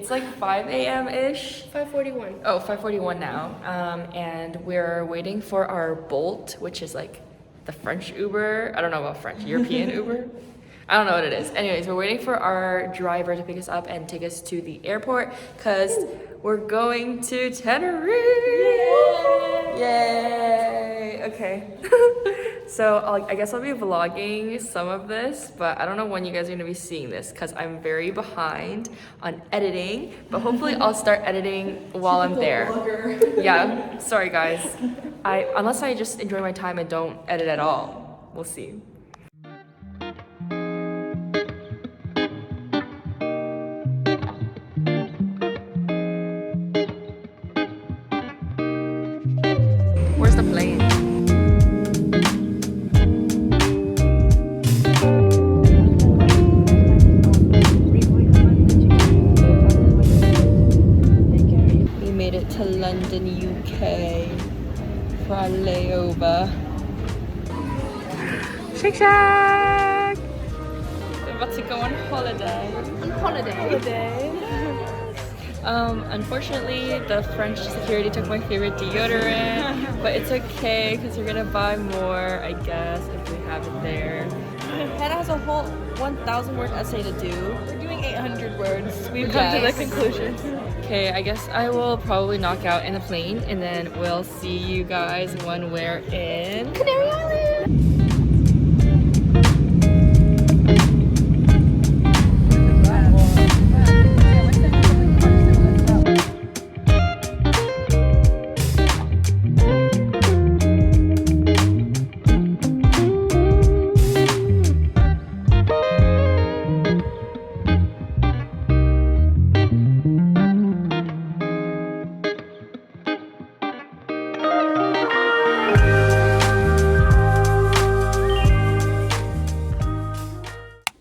It's like 5 a.m.-ish. 5:41. Oh, 5:41 now. And we're waiting for our Bolt, which is like the French Uber. I don't know about French, European Uber. I don't know what it is. Anyways, we're waiting for our driver to pick us up and take us to the airport because we're going to Tenerife. Yay! Okay. So I guess I'll be vlogging some of this, but I don't know when you guys are gonna be seeing this because I'm very behind on editing, but hopefully I'll start editing while I'm there. Yeah, sorry guys. Unless I just enjoy my time and don't edit at all. We'll see. Where's the plane? We made it to London, UK for our layover. Shake Shack! We're about to go on holiday. On holiday. Unfortunately, the French security took my favorite deodorant, but it's okay because we're gonna buy more, I guess, if we have it there. Hannah has a whole 1,000 word essay to do. We're doing 800 words. We've come to the conclusion. Okay, I guess I will probably knock out in the plane and then we'll see you guys when we're in Canary Island.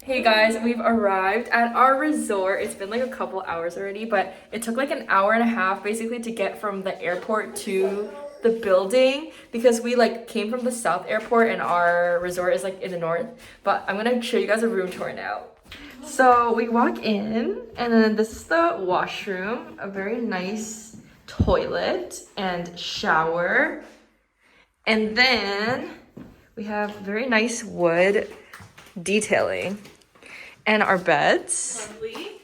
Hey guys, we've arrived at our resort. It's been like a couple hours already, but it took like an hour and a half basically to get from the airport to the building because we like came from the south airport and our resort is like in the north. But I'm gonna show you guys a room tour now. So we walk in and then this is the washroom, a very nice toilet and shower. And then we have very nice wood detailing. And our beds. Lovely.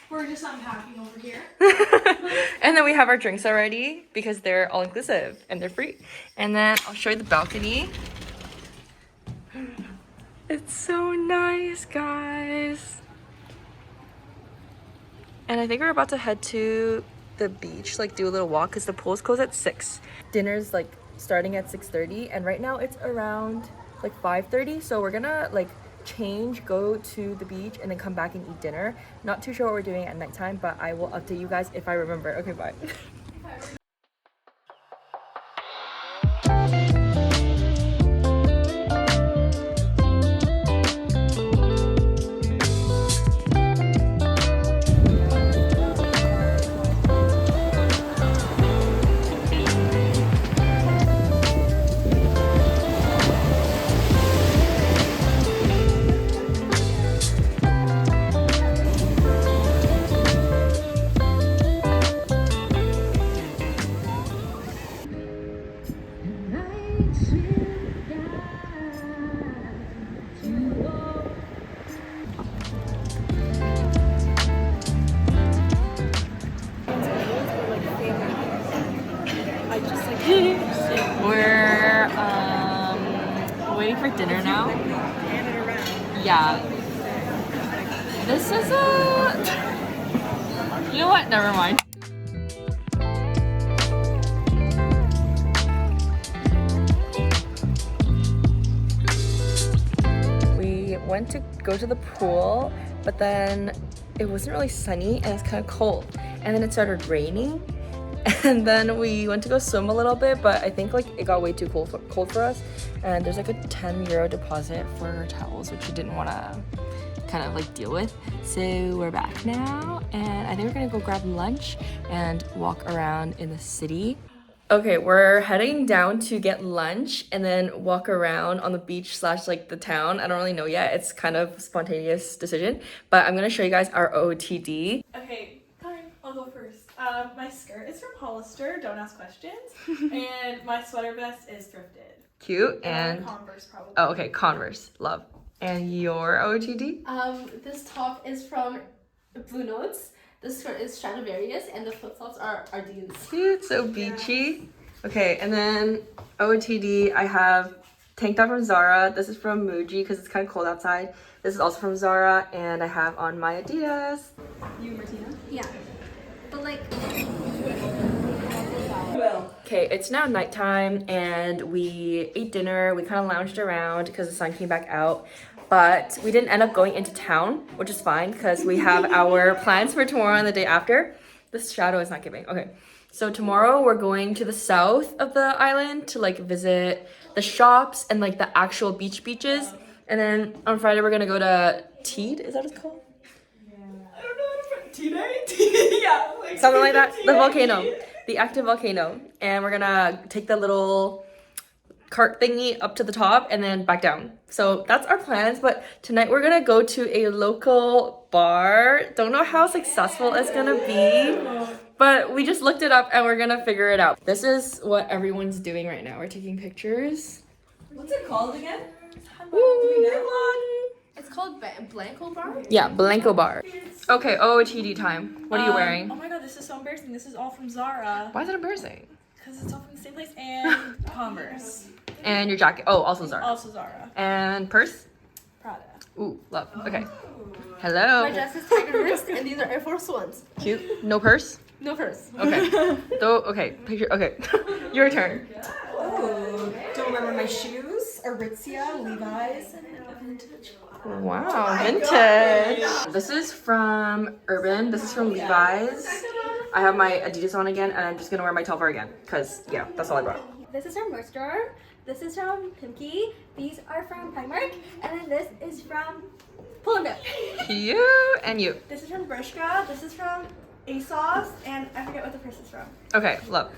We're just unpacking over here. And then we have our drinks already because they're all inclusive and they're free. And then I'll show you the balcony. It's so nice, guys. And I think we're about to head to the beach, like do a little walk because the pool's closed at 6. Dinner's like starting at 6:30 and right now it's around like 5:30. So we're gonna like change, go to the beach and then come back and eat dinner. Not too sure what we're doing at nighttime, but I will update you guys if I remember. Okay, bye. We're waiting for dinner now. Yeah. This is a... You know what? Never mind. We went to go to the pool, but then it wasn't really sunny and it's kind of cold. And then it started raining. And then we went to go swim a little bit, but I think like it got way too cold for us. And there's like a 10 euro deposit for our towels, which we didn't want to kind of like deal with. So we're back now, and I think we're gonna go grab lunch and walk around in the city. Okay, we're heading down to get lunch and then walk around on the beach slash like the town. I don't really know yet. It's kind of a spontaneous decision, but I'm gonna show you guys our OOTD. Okay, I'll go first. My skirt is from Hollister, don't ask questions. And my sweater vest is thrifted. Cute. And Converse probably. oh, okay, Converse. Love. And your OOTD? This top is from Blue Notes. This skirt is Stradivarius, and the flip flops are Ardeen's. Cute, so beachy. Okay, and then OOTD, I have tank top from Zara. This is from Muji because it's kind of cold outside. This is also from Zara, and I have on my Adidas. You, Martina? Yeah. But like... Okay, it's now nighttime and we ate dinner. We kind of lounged around because the sun came back out. But we didn't end up going into town, which is fine because we have our plans for tomorrow and the day after. This shadow is not giving. Okay, so tomorrow we're going to the south of the island to like visit the shops and like the actual beaches. And then on Friday we're gonna go to Teed. Is that what it's called? I don't know. Teed? Yeah. Like, Something like that. The volcano. The active volcano. And we're gonna take the little cart thingy up to the top and then back down. So that's our plans. But tonight we're gonna go to a local bar. Don't know how successful it's gonna be, but we just looked it up and we're gonna figure it out. This is what everyone's doing right now. We're taking pictures. What's it called again? It's called Blanco Bar? Yeah, Blanco Bar. Okay, OOTD time. What are you wearing? Oh my god, this is so embarrassing. This is all from Zara. Why is it embarrassing? Because it's all from the same place. And Converse. And your jacket. Oh, also Zara. Also Zara. And purse? Prada. Ooh, love. Okay. Hello. My dress is Tiger Wrist, and these are Air Force Ones. Cute. No purse? No purse. Okay. Okay, picture. Okay. Your turn. Oh, don't remember my shoes. Aritzia, Levi's, and vintage. Wow, vintage. This is from Urban. This is from Levi's. I have my Adidas on again, and I'm just gonna wear my Telfar again, cause yeah, that's all I brought. This is from Nordstrom. This is from Pimki. These are from Primark. And then this is from Pull & Bear. You and you. This is from Bershka. This is from ASOS. And I forget what the purse is from. Okay, love.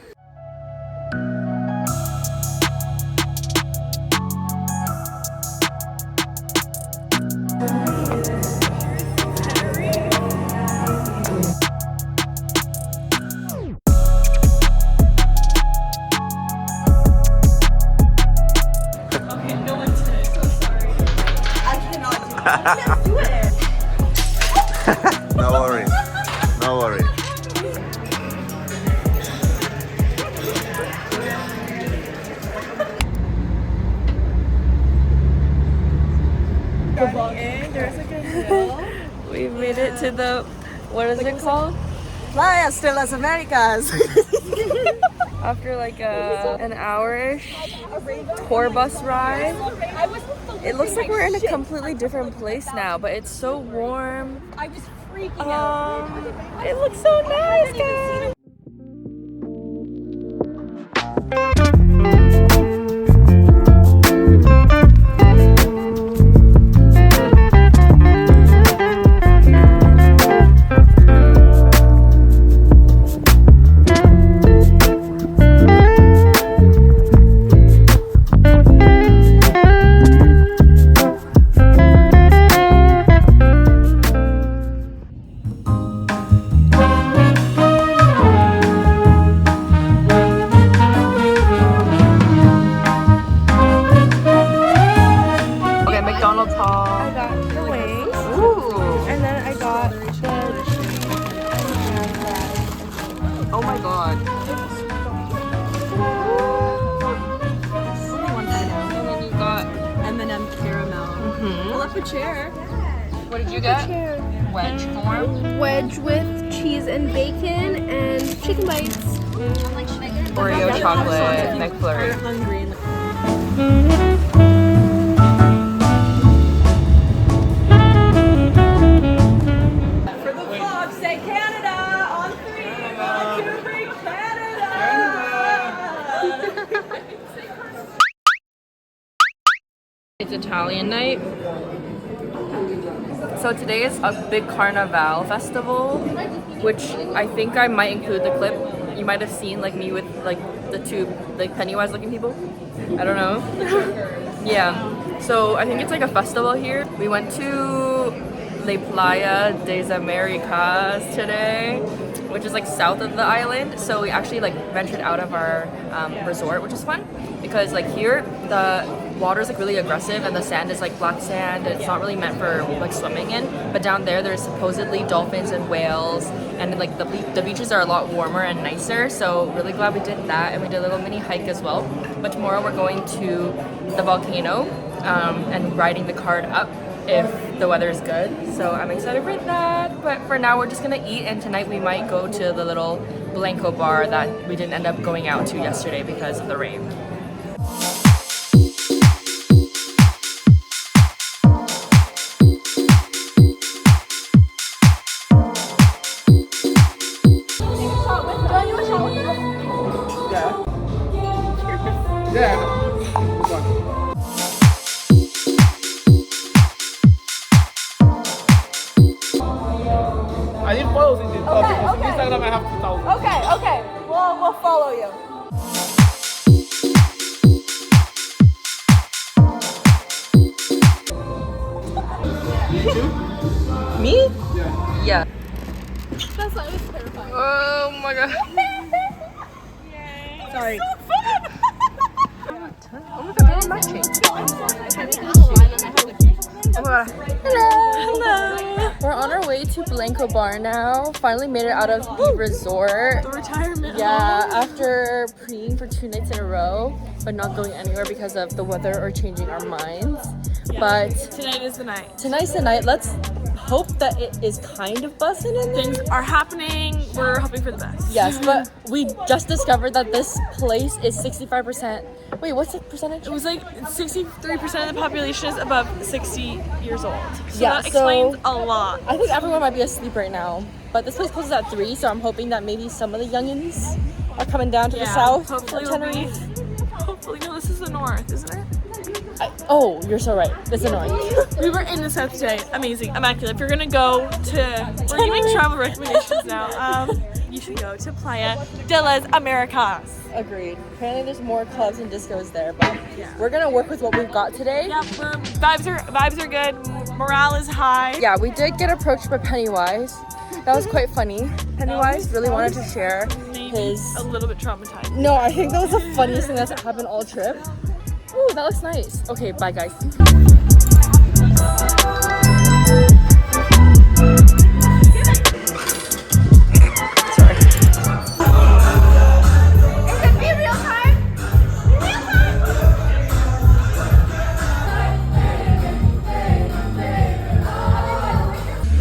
No worry. No worry. We made it to the, what is it called? Fly as still as Americas. After like an hour-ish tour bus ride. It looks like we're in a completely different place now, but it's so warm. I was freaking out. It looks so nice, guys. McDonald's haul. I got the wings. Ooh. And then I got the cheese. Oh my god. And then you got M&M caramel. Pull up a chair. what did you get? Wedge form. Wedge with cheese and bacon and chicken bites. Oreo chocolate McFlurry. Hungry. For the vlog, say Canada on 3. 1, 2, 3, Canada. It's Italian night. So today is a big Carnival festival, which I think I might include the clip. You might have seen like me with like the two like Pennywise looking people. I don't know. Yeah. So I think it's like a festival here. We went to La Playa des Americas today. which is like south of the island. So we actually like ventured out of our resort, which is fun because like here the water is like really aggressive and the sand is like black sand. It's not really meant for like swimming in. But down there's supposedly dolphins and whales, and like the beaches are a lot warmer and nicer. So really glad we did that, and we did a little mini hike as well. But tomorrow we're going to the volcano and riding the cart up if the weather is good. So I'm excited for that. But for now we're just gonna eat, and tonight we might go to the little Blanco bar that we didn't end up going out to yesterday because of the rain. I need follows in this because in Instagram I have 2,000. Okay. We'll follow you. Me? Yeah. That's why it was terrifying. Oh my god. Sorry. Oh my god, they're all matching. Oh my god. Hello. We're on our way to Blanco Bar now. Finally made it out of the resort. The retirement Yeah, after preying for 2 nights in a row, but not going anywhere because of the weather or changing our minds. But Tonight is the night. tonight's the night. Let's hope that it is kind of buzzing in there. Things are happening. We're hoping for the best. Yes, but we just discovered that this place is 65%. Wait, what's the percentage? It was like 63% of the population is above 60 years old. So Yeah, that explains so- a lot. I think everyone might be asleep right now. But this place closes at 3, so I'm hoping that maybe some of the youngins are coming down to the south. Hopefully, of we'll be, Tenerife. hopefully, no, this is the north, isn't it? Oh, you're so right. It's annoying. We were in the south today. Amazing, immaculate. If you're gonna go to, we're giving travel recommendations now. You should go to Playa de las Americas. Agreed. Apparently there's more clubs and discos there, but we're gonna work with what we've got today. Yeah, vibes are good. Morale is high. Yeah, we did get approached by Pennywise. That was quite funny. Pennywise really wanted to share Maybe his... a little bit traumatized. No, I think that was the funniest thing that's happened all trip. Ooh, that looks nice. Okay, bye guys.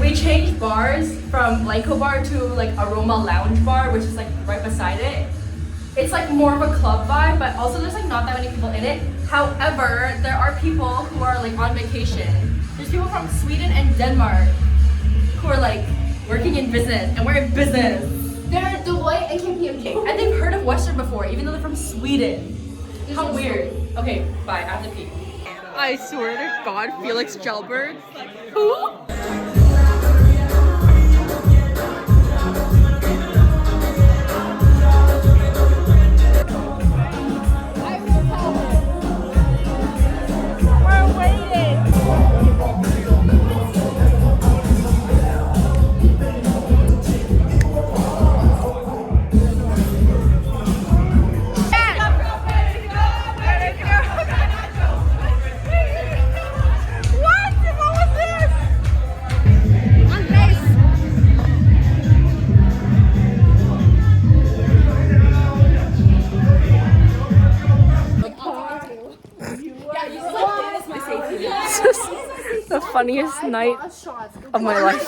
We changed bars from Blanco Bar to like Aroma Lounge Bar, which is like right beside it. It's like more of a club vibe, but also there's like not that many people in it. However, there are people who are like on vacation. There's people from Sweden and Denmark who are like working in business, and we're in business. They're Deloitte and KPMG. And they've heard of Western before, even though they're from Sweden. How weird. Okay, bye, I have to pee. I swear to God, Felix Gelberg. Who? The funniest night of my life.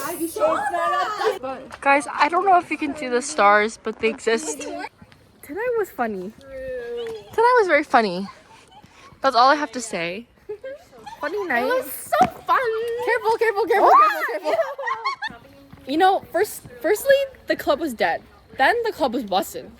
Guys, I don't know if you can see the stars, but they exist. Tonight was funny. Tonight was very funny. That's all I have to say. Funny night. It was so fun. Careful. You know, firstly, the club was dead. Then the club was busted.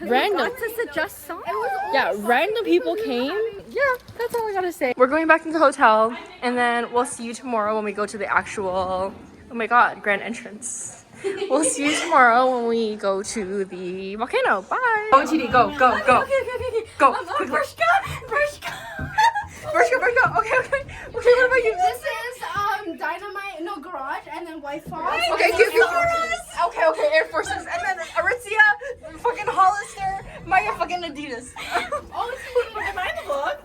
Random. To suggest songs. Yeah, random people came. Yeah, that's all I gotta say. We're going back to the hotel, and then we'll see you tomorrow when we go to the actual, oh my god, grand entrance. We'll see you tomorrow when we go to the volcano. Bye. Go, TD, go. Okay. Go, quickly. Bershka. Okay, what about you? This is Dynamite, no garage, and then White Fox. Okay, give me Okay, Air Forces, and then Aritzia, fucking Hollister, my fucking Adidas. Oh, see, am I in the vlog?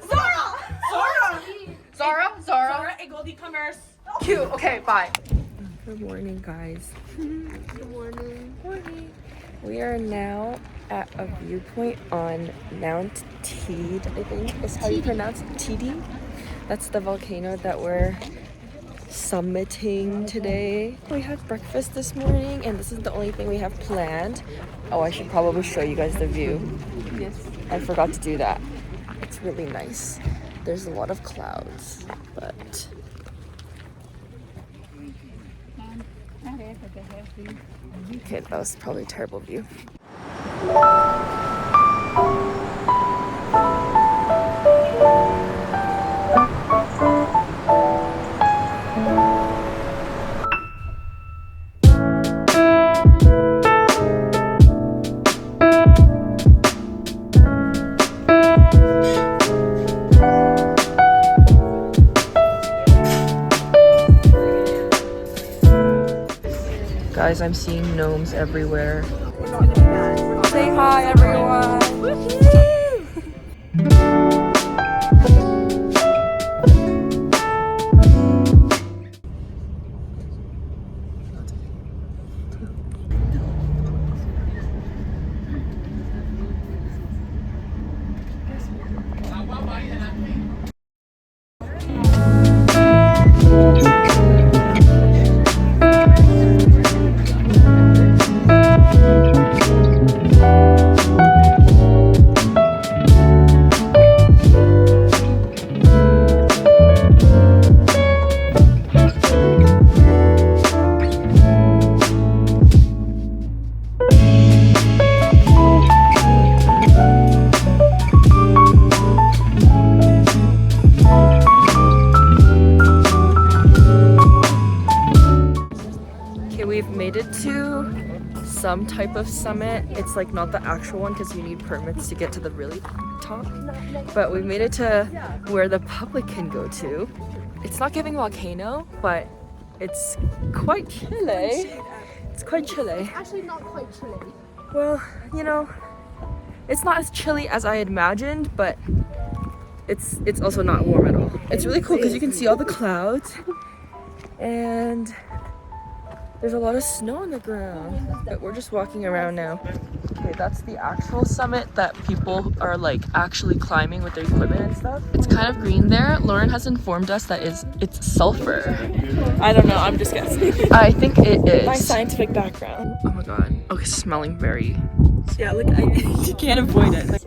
Zara. Zara and Gold e-commerce. Cute. Okay, bye. Good morning, guys. Good morning. We are now at a viewpoint on Mount Teed, I think is how you pronounce it. Teedy? That's the volcano that we're summiting today. We had breakfast this morning and this is the only thing we have planned. Oh, I should probably show you guys the view. Yes. I forgot to do that. It's really nice. There's a lot of clouds, but okay, that was probably a terrible view. Guys, I'm seeing gnomes everywhere. Say hi, everyone. We've made it to some type of summit. It's like not the actual one because you need permits to get to the really top. But we've made it to where the public can go to. It's not giving volcano, but it's quite chilly. It's quite chilly. Actually, not quite chilly. Well, you know, it's not as chilly as I imagined, but it's also not warm at all. It's really cool because you can see all the clouds and there's a lot of snow on the ground, but we're just walking around now. Okay, that's the actual summit that people are like actually climbing with their equipment and stuff. It's kind of green there. Lauren has informed us that it's sulfur. I don't know, I'm just guessing. I think it is. My scientific background. Oh my god. Okay, smelling very. Yeah, look, you can't avoid it.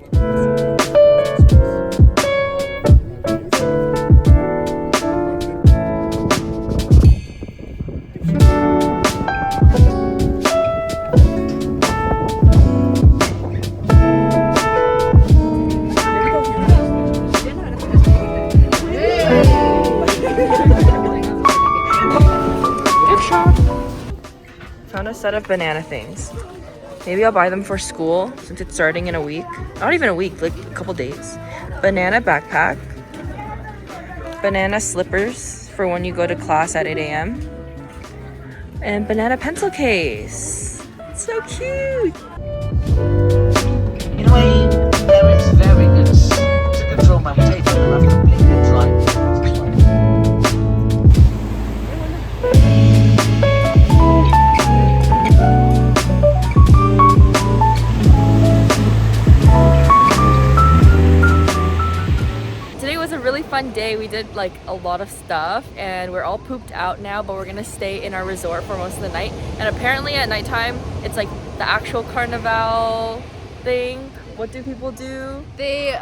Found a set of banana things. Maybe I'll buy them for school since it's starting in a week. Not even a week, like a couple days. Banana backpack. Banana slippers for when you go to class at 8 a.m. And banana pencil case. It's so cute. In a way, there is very good to control my potato and I've completely tried. Really fun day. We did like a lot of stuff and we're all pooped out now, but we're gonna stay in our resort for most of the night. And apparently at nighttime it's like the actual carnival thing. What do people do? They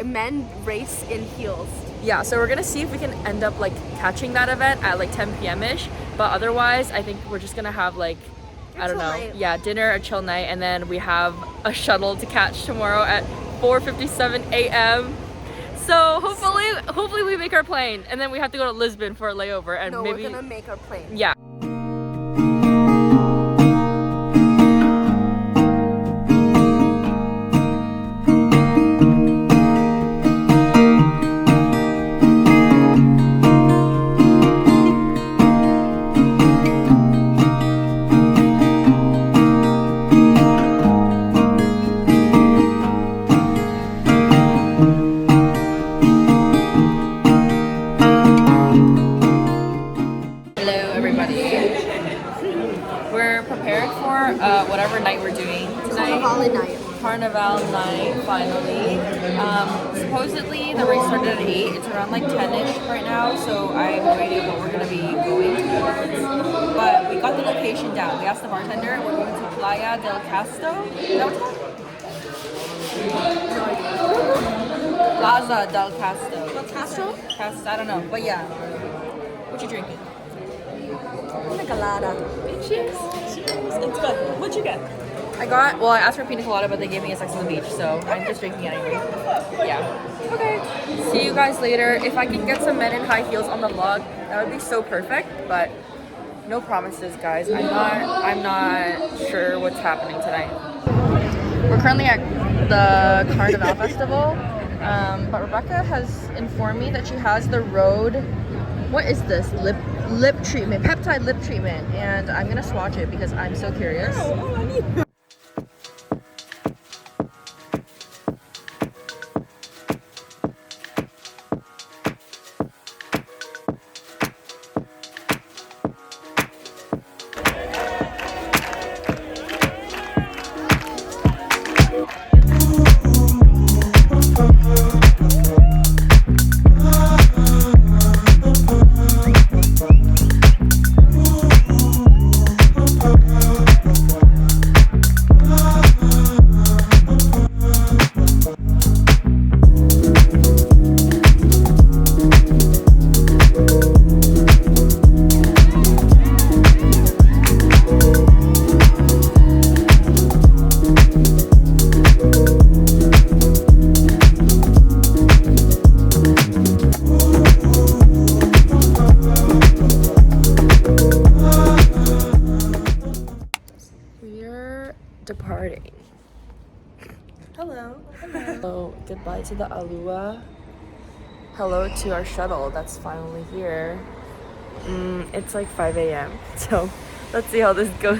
men race in heels. Yeah, so we're gonna see if we can end up like catching that event at like 10 p.m. ish, but otherwise I think we're just gonna have like I don't know, yeah, dinner, a chill night, and then we have a shuttle to catch tomorrow at 4:57 a.m. So hopefully we make our plane, and then we have to go to Lisbon for a layover, and No, maybe we're gonna make our plane. yeah. Carnival night. Carnival night, finally. Supposedly the race started at 8. It's around like 10ish right now, so I have no idea what we're gonna be going towards. But we got the location down. We asked the bartender. We're going to Playa del Casto. Is that what it's called? Plaza del Casto. Del Castro? I don't know, but yeah. What you drinking? Pina colada. Cheers. Cheers. It's good. What'd you get? I asked for pina colada, but they gave me a Sex on the Beach, so I'm just drinking it anyway. Yeah. Okay. See you guys later. If I can get some men in high heels on the vlog, that would be so perfect, but no promises, guys. I'm not sure what's happening tonight. We're currently at the Carnival Festival, but Rebecca has informed me that she has the Rhode, what is this? Lip treatment, peptide lip treatment, and I'm gonna swatch it because I'm so curious. Departing. Hello. So goodbye to the Alua. Hello to our shuttle that's finally here. It's like 5 a.m. So let's see how this goes.